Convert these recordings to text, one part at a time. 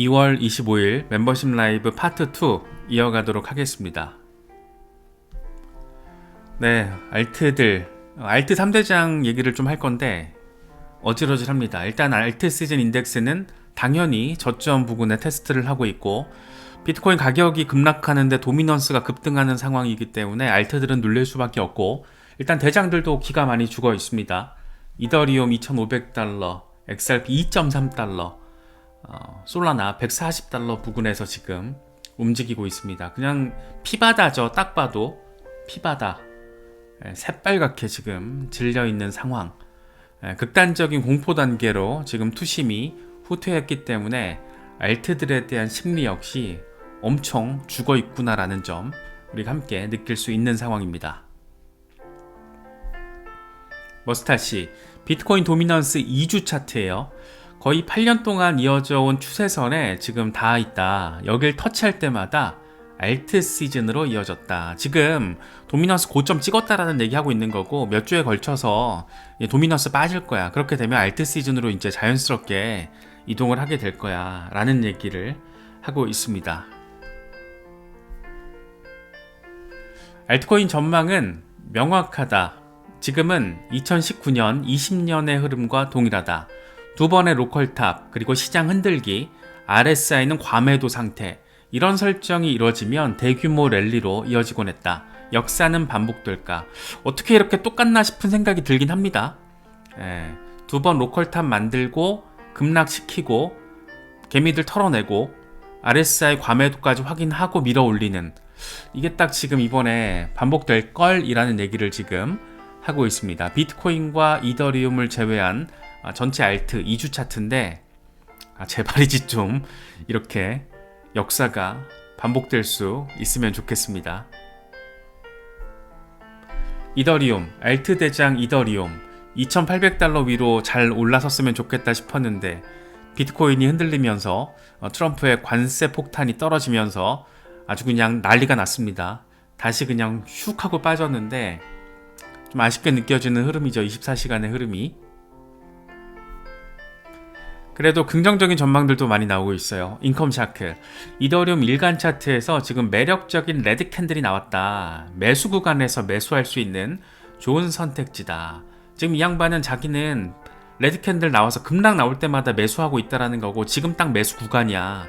2월 25일 멤버십 라이브 파트 2 이어가도록 하겠습니다. 네, 알트 3대장 얘기를 좀 할 건데 어질어질합니다. 일단 알트 시즌 인덱스는 당연히 저점 부근에 테스트를 하고 있고 비트코인 가격이 급락하는데 도미넌스가 급등하는 상황이기 때문에 알트들은 눌릴 수밖에 없고 일단 대장들도 기가 많이 죽어 있습니다. 이더리움 2,500달러, XRP 2.3달러, 솔라나 140달러 부근에서 지금 움직이고 있습니다. 그냥 피바다죠. 딱 봐도 피바다. 새빨갛게 지금 질려있는 상황. 극단적인 공포 단계로 지금 투심이 후퇴했기 때문에 알트들에 대한 심리 역시 엄청 죽어 있구나라는 점 우리가 함께 느낄 수 있는 상황입니다. 머스타씨, 비트코인 도미넌스 2주 차트예요. 거의 8년 동안 이어져 온 추세선에 지금 닿아 있다. 여길 터치할 때마다 알트 시즌으로 이어졌다. 지금 도미넌스 고점 찍었다라는 얘기하고 있는 거고 몇 주에 걸쳐서 도미넌스 빠질 거야. 그렇게 되면 알트 시즌으로 이제 자연스럽게 이동을 하게 될 거야 라는 얘기를 하고 있습니다. 알트코인 전망은 명확하다. 지금은 2019년, 20년의 흐름과 동일하다. 두 번의 로컬탑, 그리고 시장 흔들기, RSI는 과매도 상태. 이런 설정이 이루어지면 대규모 랠리로 이어지곤 했다. 역사는 반복될까? 어떻게 이렇게 똑같나 싶은 생각이 들긴 합니다. 두 번 로컬탑 만들고 급락시키고 개미들 털어내고 RSI 과매도까지 확인하고 밀어 올리는 이게 딱 지금 이번에 반복될 걸이라는 얘기를 지금 하고 있습니다. 비트코인과 이더리움을 제외한 전체 알트 2주 차트인데 제발이지 좀 이렇게 역사가 반복될 수 있으면 좋겠습니다. 이더리움, 알트 대장 이더리움 2800달러 위로 잘 올라섰으면 좋겠다 싶었는데 비트코인이 흔들리면서 트럼프의 관세 폭탄이 떨어지면서 아주 그냥 난리가 났습니다. 다시 그냥 슉 하고 빠졌는데 좀 아쉽게 느껴지는 흐름이죠. 24시간의 흐름이. 그래도 긍정적인 전망들도 많이 나오고 있어요. 인컴 샤크. 이더리움 일간 차트에서 지금 매력적인 레드 캔들이 나왔다. 매수 구간에서 매수할 수 있는 좋은 선택지다. 지금 이 양반은 자기는 레드 캔들 나와서 급락 나올 때마다 매수하고 있다라는 거고 지금 딱 매수 구간이야.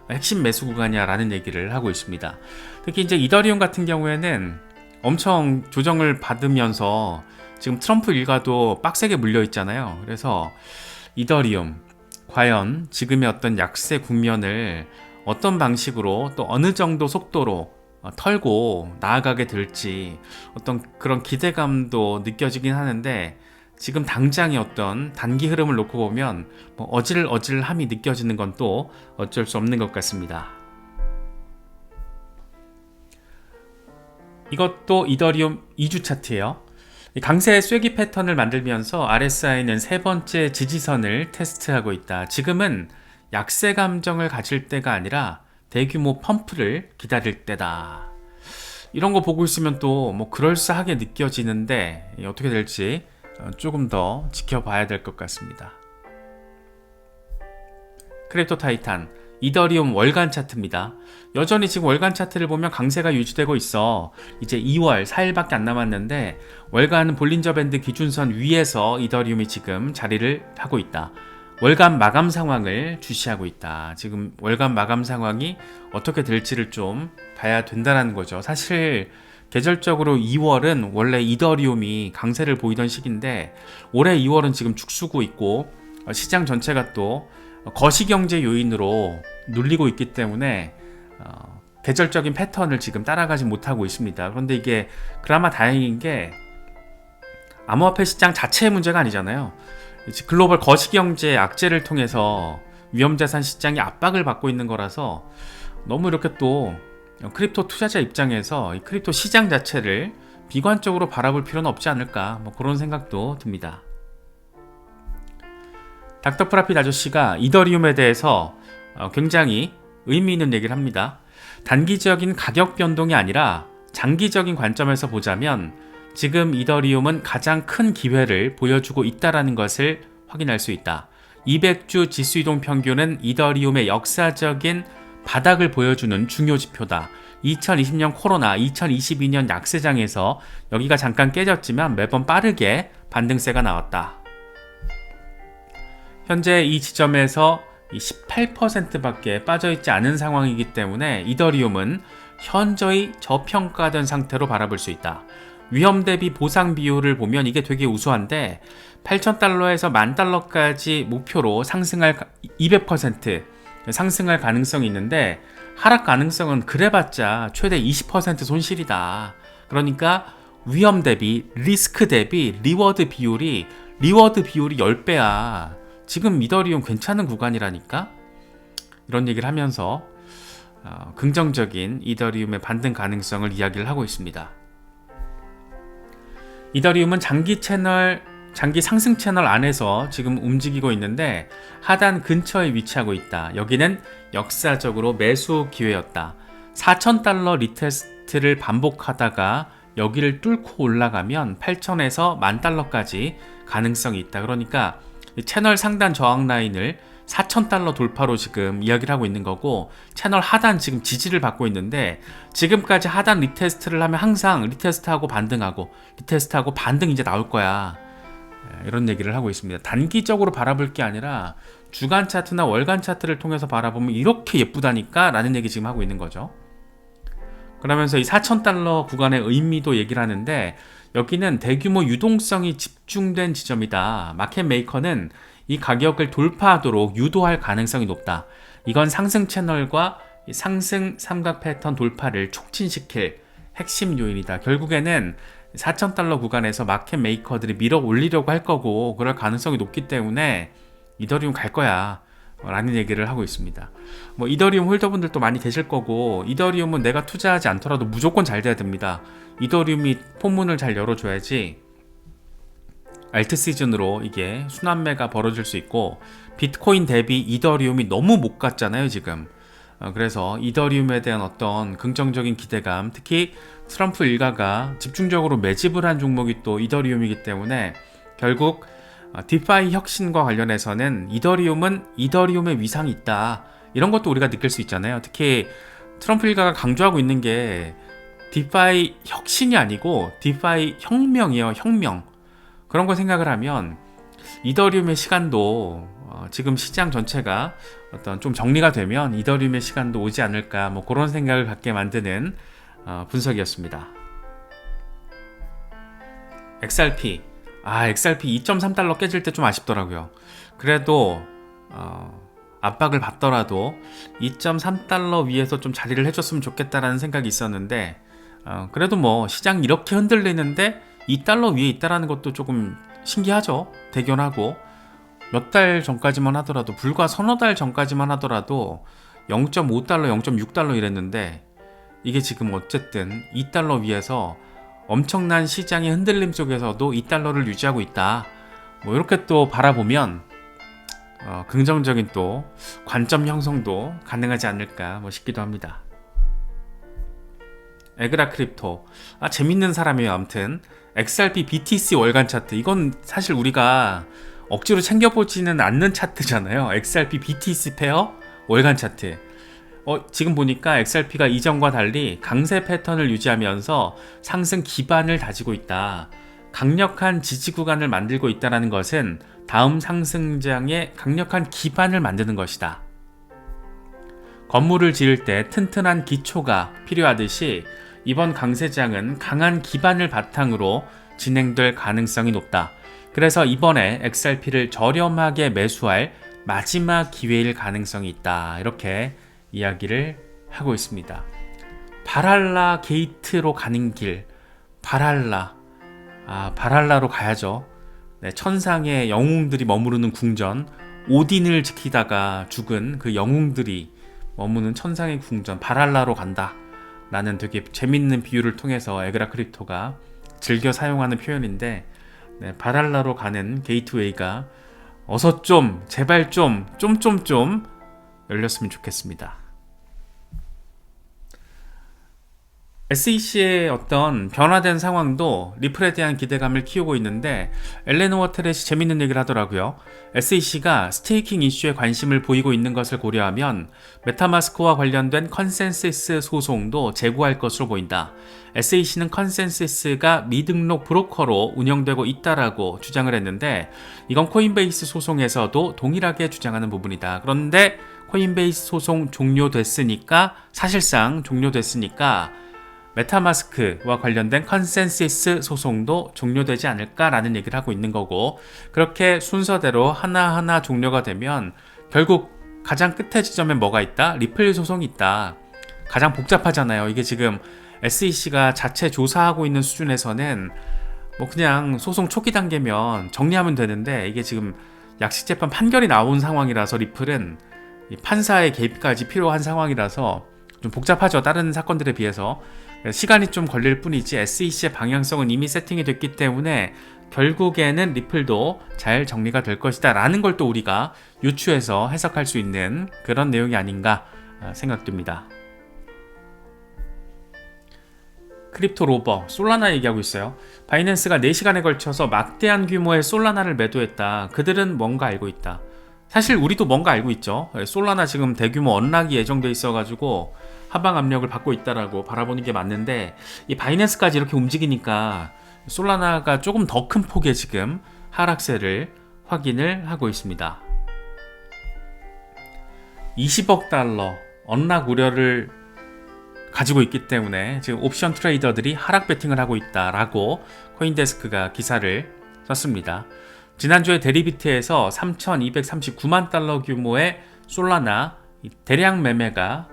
핵심 매수 구간이야 라는 얘기를 하고 있습니다. 특히 이제 이더리움 같은 경우에는 엄청 조정을 받으면서 지금 트럼프 일가도 빡세게 물려 있잖아요. 그래서 이더리움 과연 지금의 어떤 약세 국면을 어떤 방식으로 또 어느 정도 속도로 털고 나아가게 될지 어떤 그런 기대감도 느껴지긴 하는데 지금 당장의 어떤 단기 흐름을 놓고 보면 어질어질함이 느껴지는 건 또 어쩔 수 없는 것 같습니다. 이것도 이더리움 2주 차트예요. 강세 쐐기 패턴을 만들면서 RSI는 세 번째 지지선을 테스트하고 있다. 지금은 약세 감정을 가질 때가 아니라 대규모 펌프를 기다릴 때다. 이런 거 보고 있으면 또 그럴싸하게 느껴지는데 어떻게 될지 조금 더 지켜봐야 될 것 같습니다. 크립토 타이탄 이더리움 월간 차트입니다. 여전히 지금 월간 차트를 보면 강세가 유지되고 있어. 이제 2월 4일밖에 안 남았는데 월간 볼린저 밴드 기준선 위에서 이더리움이 지금 자리를 하고 있다. 월간 마감 상황을 주시하고 있다. 지금 월간 마감 상황이 어떻게 될지를 좀 봐야 된다는 거죠. 사실 계절적으로 2월은 원래 이더리움이 강세를 보이던 시기인데 올해 2월은 지금 죽쓰고 있고 시장 전체가 또 거시경제 요인으로 눌리고 있기 때문에 계절적인 패턴을 지금 따라가지 못하고 있습니다. 그런데 이게 그나마 다행인 게 암호화폐 시장 자체의 문제가 아니잖아요. 글로벌 거시경제 악재를 통해서 위험자산 시장이 압박을 받고 있는 거라서 너무 이렇게 또 크립토 투자자 입장에서 이 크립토 시장 자체를 비관적으로 바라볼 필요는 없지 않을까 그런 생각도 듭니다. 닥터 프라핏 아저씨가 이더리움에 대해서 굉장히 의미 있는 얘기를 합니다. 단기적인 가격 변동이 아니라 장기적인 관점에서 보자면 지금 이더리움은 가장 큰 기회를 보여주고 있다는 것을 확인할 수 있다. 200주 지수 이동 평균은 이더리움의 역사적인 바닥을 보여주는 중요 지표다. 2020년 코로나, 2022년 약세장에서 여기가 잠깐 깨졌지만 매번 빠르게 반등세가 나왔다. 현재 이 지점에서 18%밖에 빠져있지 않은 상황이기 때문에 이더리움은 현저히 저평가된 상태로 바라볼 수 있다. 위험 대비 보상 비율을 보면 이게 되게 우수한데 8,000달러에서 10,000달러까지 목표로 상승할 200% 상승할 가능성이 있는데 하락 가능성은 그래봤자 최대 20% 손실이다. 그러니까 위험 대비, 리스크 대비 리워드 비율이 10배야. 지금 이더리움 괜찮은 구간이라니까? 이런 얘기를 하면서 긍정적인 이더리움의 반등 가능성을 이야기를 하고 있습니다. 이더리움은 장기 상승 채널 안에서 지금 움직이고 있는데 하단 근처에 위치하고 있다. 여기는 역사적으로 매수 기회였다. 4,000달러 리테스트를 반복하다가 여기를 뚫고 올라가면 8,000에서 10,000달러까지 가능성이 있다. 그러니까 채널 상단 저항 라인을 4,000달러 돌파로 지금 이야기를 하고 있는 거고, 채널 하단 지금 지지를 받고 있는데 지금까지 하단 리테스트를 하면 항상 리테스트하고 반등하고 리테스트하고 반등 이제 나올 거야. 이런 얘기를 하고 있습니다. 단기적으로 바라볼 게 아니라 주간 차트나 월간 차트를 통해서 바라보면 이렇게 예쁘다니까 라는 얘기 지금 하고 있는 거죠. 그러면서 이 4,000달러 구간의 의미도 얘기를 하는데 여기는 대규모 유동성이 집중된 지점이다. 마켓 메이커는 이 가격을 돌파하도록 유도할 가능성이 높다. 이건 상승 채널과 상승 삼각 패턴 돌파를 촉진시킬 핵심 요인이다. 결국에는 4,000달러 구간에서 마켓 메이커들이 밀어 올리려고 할 거고 그럴 가능성이 높기 때문에 이더리움 갈 거야 라는 얘기를 하고 있습니다. 이더리움 홀더분들도 많이 계실 거고, 이더리움은 내가 투자하지 않더라도 무조건 잘 돼야 됩니다. 이더리움이 폰문을 잘 열어줘야지 알트 시즌으로 이게 순환매가 벌어질 수 있고, 비트코인 대비 이더리움이 너무 못 갔잖아요 지금. 그래서 이더리움에 대한 어떤 긍정적인 기대감, 특히 트럼프 일가가 집중적으로 매집을 한 종목이 또 이더리움이기 때문에 결국 디파이 혁신과 관련해서는 이더리움은 이더리움의 위상이 있다. 이런 것도 우리가 느낄 수 있잖아요. 특히 트럼프 일가가 강조하고 있는 게 디파이 혁신이 아니고 디파이 혁명이에요. 혁명. 그런 거 생각을 하면 이더리움의 시간도 지금 시장 전체가 어떤 좀 정리가 되면 이더리움의 시간도 오지 않을까, 그런 생각을 갖게 만드는 분석이었습니다. XRP XRP 2.3달러 깨질 때 좀 아쉽더라고요. 그래도 압박을 받더라도 2.3달러 위에서 좀 자리를 해줬으면 좋겠다라는 생각이 있었는데, 그래도 시장 이렇게 흔들리는데 2달러 위에 있다라는 것도 조금 신기하죠. 대견하고, 몇 달 전까지만 하더라도, 불과 서너 달 전까지만 하더라도 0.5달러, 0.6달러 이랬는데 이게 지금 어쨌든 2달러 위에서 엄청난 시장의 흔들림 속에서도 2달러를 유지하고 있다. 이렇게 또 바라보면 긍정적인 또 관점 형성도 가능하지 않을까 싶기도 합니다. 에그라 크립토, 재밌는 사람이에요. 아무튼 XRP BTC 월간 차트, 이건 사실 우리가 억지로 챙겨보지는 않는 차트잖아요. XRP BTC 페어 월간 차트. 지금 보니까 XRP가 이전과 달리 강세 패턴을 유지하면서 상승 기반을 다지고 있다. 강력한 지지 구간을 만들고 있다는 것은 다음 상승장의 강력한 기반을 만드는 것이다. 건물을 지을 때 튼튼한 기초가 필요하듯이 이번 강세장은 강한 기반을 바탕으로 진행될 가능성이 높다. 그래서 이번에 XRP를 저렴하게 매수할 마지막 기회일 가능성이 있다. 이렇게 이야기를 하고 있습니다. 바랄라 게이트로 가는 길, 바랄라로 가야죠. 네, 천상의 영웅들이 머무르는 궁전, 오딘을 지키다가 죽은 그 영웅들이 머무는 천상의 궁전 바랄라로 간다. 라는 되게 재밌는 비유를 통해서 에그라 크립토가 즐겨 사용하는 표현인데, 네, 바랄라로 가는 게이트웨이가 어서 좀 제발 좀 열렸으면 좋겠습니다. SEC의 어떤 변화된 상황도 리플에 대한 기대감을 키우고 있는데 엘렌 워트렛이 재밌는 얘기를 하더라고요. SEC가 스테이킹 이슈에 관심을 보이고 있는 것을 고려하면 메타마스크와 관련된 컨센서스 소송도 제고할 것으로 보인다. SEC는 컨센서스가 미등록 브로커로 운영되고 있다라고 주장을 했는데 이건 코인베이스 소송에서도 동일하게 주장하는 부분이다. 그런데 코인베이스 소송 사실상 종료됐으니까 메타마스크와 관련된 컨센서스 소송도 종료되지 않을까라는 얘기를 하고 있는 거고, 그렇게 순서대로 하나하나 종료가 되면 결국 가장 끝에 지점에 뭐가 있다? 리플 소송이 있다. 가장 복잡하잖아요. 이게 지금 SEC가 자체 조사하고 있는 수준에서는 뭐 그냥 소송 초기 단계면 정리하면 되는데, 이게 지금 약식재판 판결이 나온 상황이라서 리플은 이 판사의 개입까지 필요한 상황이라서 좀 복잡하죠. 다른 사건들에 비해서. 시간이 좀 걸릴 뿐이지 SEC의 방향성은 이미 세팅이 됐기 때문에 결국에는 리플도 잘 정리가 될 것이다 라는 걸 또 우리가 유추해서 해석할 수 있는 그런 내용이 아닌가 생각됩니다. 크립토 로버, 솔라나 얘기하고 있어요. 바이낸스가 4시간에 걸쳐서 막대한 규모의 솔라나를 매도했다. 그들은 뭔가 알고 있다. 사실 우리도 뭔가 알고 있죠. 솔라나 지금 대규모 언락이 예정돼 있어가지고 하방 압력을 받고 있다라고 바라보는 게 맞는데, 이 바이낸스까지 이렇게 움직이니까 솔라나가 조금 더 큰 폭의 지금 하락세를 확인을 하고 있습니다. 20억 달러 언락 우려를 가지고 있기 때문에 지금 옵션 트레이더들이 하락 베팅을 하고 있다라고 코인데스크가 기사를 썼습니다. 지난주에 데리비트에서 3,239만 달러 규모의 솔라나 대량 매매가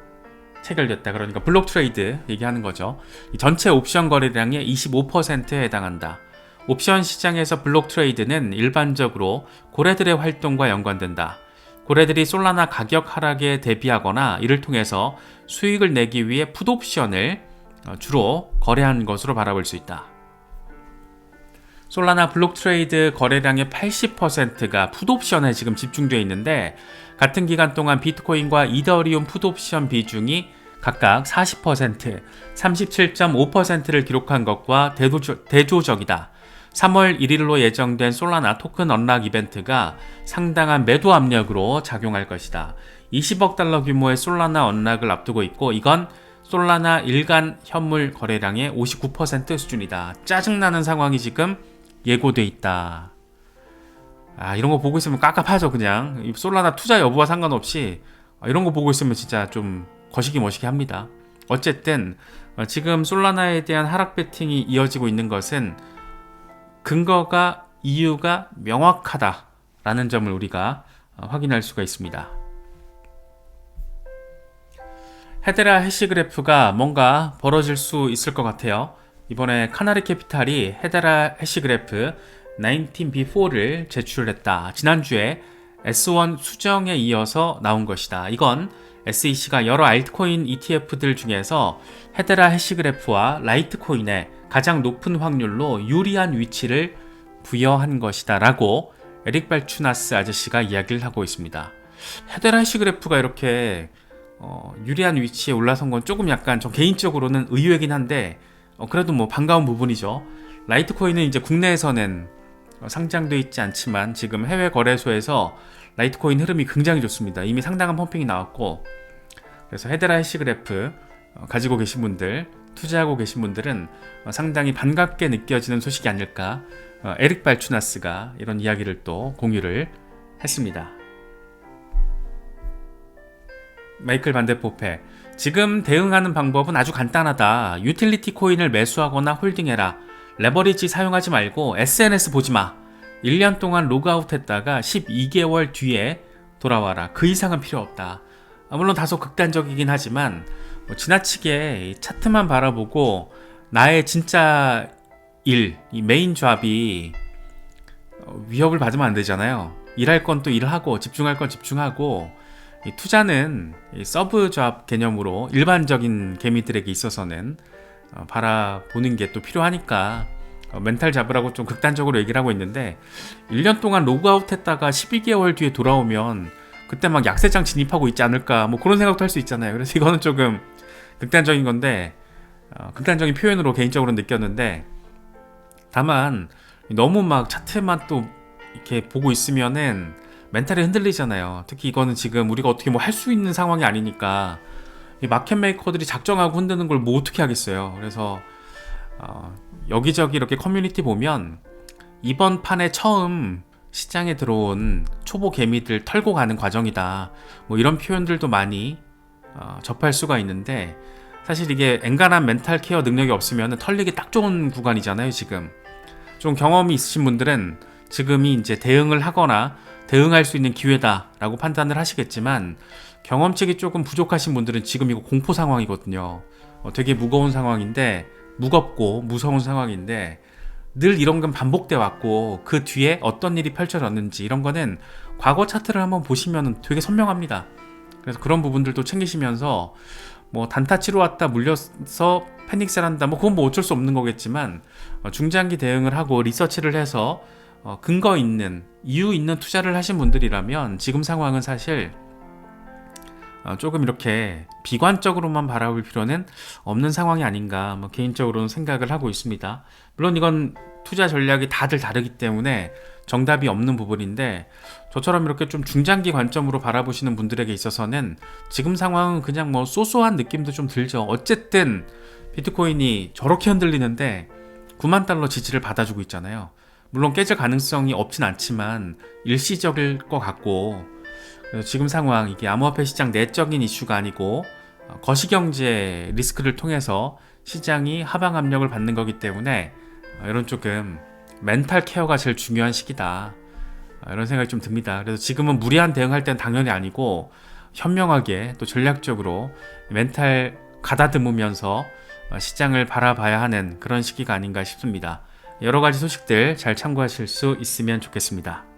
체결됐다. 그러니까 블록 트레이드 얘기하는 거죠. 전체 옵션 거래량의 25%에 해당한다. 옵션 시장에서 블록 트레이드는 일반적으로 고래들의 활동과 연관된다. 고래들이 솔라나 가격 하락에 대비하거나 이를 통해서 수익을 내기 위해 풋옵션을 주로 거래한 것으로 바라볼 수 있다. 솔라나 블록 트레이드 거래량의 80%가 풋옵션에 지금 집중되어 있는데, 같은 기간 동안 비트코인과 이더리움 풋옵션 비중이 각각 40%, 37.5%를 기록한 것과 대조적이다. 3월 1일로 예정된 솔라나 토큰 언락 이벤트가 상당한 매도 압력으로 작용할 것이다. 20억 달러 규모의 솔라나 언락을 앞두고 있고, 이건 솔라나 일간 현물 거래량의 59% 수준이다. 짜증나는 상황이 지금 예고돼 있다. 이런 거 보고 있으면 깝깝하죠. 그냥 솔라나 투자 여부와 상관없이 이런 거 보고 있으면 진짜 좀 거시기 머시기 합니다. 어쨌든 지금 솔라나에 대한 하락 베팅이 이어지고 있는 것은 이유가 명확하다라는 점을 우리가 확인할 수가 있습니다. 헤데라 해시그래프가 뭔가 벌어질 수 있을 것 같아요. 이번에 카나리 캐피탈이 헤데라 해시그래프 19B4를 제출했다. 지난주에 S1 수정에 이어서 나온 것이다. 이건 SEC가 여러 알트코인 ETF들 중에서 헤데라 해시그래프와 라이트코인에 가장 높은 확률로 유리한 위치를 부여한 것이다 라고 에릭 발추나스 아저씨가 이야기를 하고 있습니다. 헤데라 해시그래프가 이렇게 유리한 위치에 올라선 건 조금 약간 저 개인적으로는 의외긴 한데, 그래도 뭐 반가운 부분이죠. 라이트코인은 이제 국내에서는 상장되어 있지 않지만 지금 해외 거래소에서 라이트코인 흐름이 굉장히 좋습니다. 이미 상당한 펌핑이 나왔고, 그래서 헤데라 해시그래프 가지고 계신 분들, 투자하고 계신 분들은 상당히 반갑게 느껴지는 소식이 아닐까. 에릭 발추나스가 이런 이야기를 또 공유를 했습니다. 마이클 반데포페, 지금 대응하는 방법은 아주 간단하다. 유틸리티 코인을 매수하거나 홀딩해라. 레버리지 사용하지 말고 SNS 보지마. 1년 동안 로그아웃 했다가 12개월 뒤에 돌아와라. 그 이상은 필요 없다. 물론 다소 극단적이긴 하지만 지나치게 차트만 바라보고 나의 진짜 이 메인 잡이 위협을 받으면 안 되잖아요. 일할 건 또 일하고 집중할 건 집중하고, 이 투자는 서브 잡 개념으로 일반적인 개미들에게 있어서는 바라보는 게 또 필요하니까 멘탈 잡으라고 좀 극단적으로 얘기를 하고 있는데, 1년 동안 로그아웃 했다가 12개월 뒤에 돌아오면 그때 막 약세장 진입하고 있지 않을까, 뭐 그런 생각도 할 수 있잖아요. 그래서 이거는 조금 극단적인 건데, 극단적인 표현으로 개인적으로 느꼈는데, 다만 너무 막 차트만 또 이렇게 보고 있으면은 멘탈이 흔들리잖아요. 특히 이거는 지금 우리가 어떻게 뭐 할 수 있는 상황이 아니니까 이 마켓 메이커들이 작정하고 흔드는 걸 뭐 어떻게 하겠어요. 그래서 여기저기 이렇게 커뮤니티 보면 이번 판에 처음 시장에 들어온 초보 개미들 털고 가는 과정이다, 뭐 이런 표현들도 많이 접할 수가 있는데, 사실 이게 엔간한 멘탈 케어 능력이 없으면 털리기 딱 좋은 구간이잖아요. 지금 좀 경험이 있으신 분들은 지금이 이제 대응을 하거나 대응할 수 있는 기회다라고 판단을 하시겠지만, 경험치가 조금 부족하신 분들은 지금 이거 공포 상황이거든요. 되게 무거운 상황인데, 무겁고 무서운 상황인데, 늘 이런 건 반복돼 왔고 그 뒤에 어떤 일이 펼쳐졌는지 이런 거는 과거 차트를 한번 보시면 되게 선명합니다. 그래서 그런 부분들도 챙기시면서, 뭐 단타 치러 왔다 물려서 패닉셀한다, 뭐 그건 뭐 어쩔 수 없는 거겠지만, 중장기 대응을 하고 리서치를 해서 근거 있는, 이유 있는 투자를 하신 분들이라면 지금 상황은 사실 조금 이렇게 비관적으로만 바라볼 필요는 없는 상황이 아닌가, 뭐 개인적으로는 생각을 하고 있습니다. 물론 이건 투자 전략이 다들 다르기 때문에 정답이 없는 부분인데, 저처럼 이렇게 좀 중장기 관점으로 바라보시는 분들에게 있어서는 지금 상황은 그냥 뭐 쏘쏘한 느낌도 좀 들죠. 어쨌든 비트코인이 저렇게 흔들리는데 9만 달러 지지를 받아주고 있잖아요. 물론 깨질 가능성이 없진 않지만 일시적일 것 같고, 그래서 지금 상황, 이게 암호화폐 시장 내적인 이슈가 아니고 거시경제 리스크를 통해서 시장이 하방 압력을 받는 거기 때문에 이런 조금 멘탈 케어가 제일 중요한 시기다, 이런 생각이 좀 듭니다. 그래서 지금은 무리한 대응할 때는 당연히 아니고 현명하게 또 전략적으로 멘탈 가다듬으면서 시장을 바라봐야 하는 그런 시기가 아닌가 싶습니다. 여러 가지 소식들 잘 참고하실 수 있으면 좋겠습니다.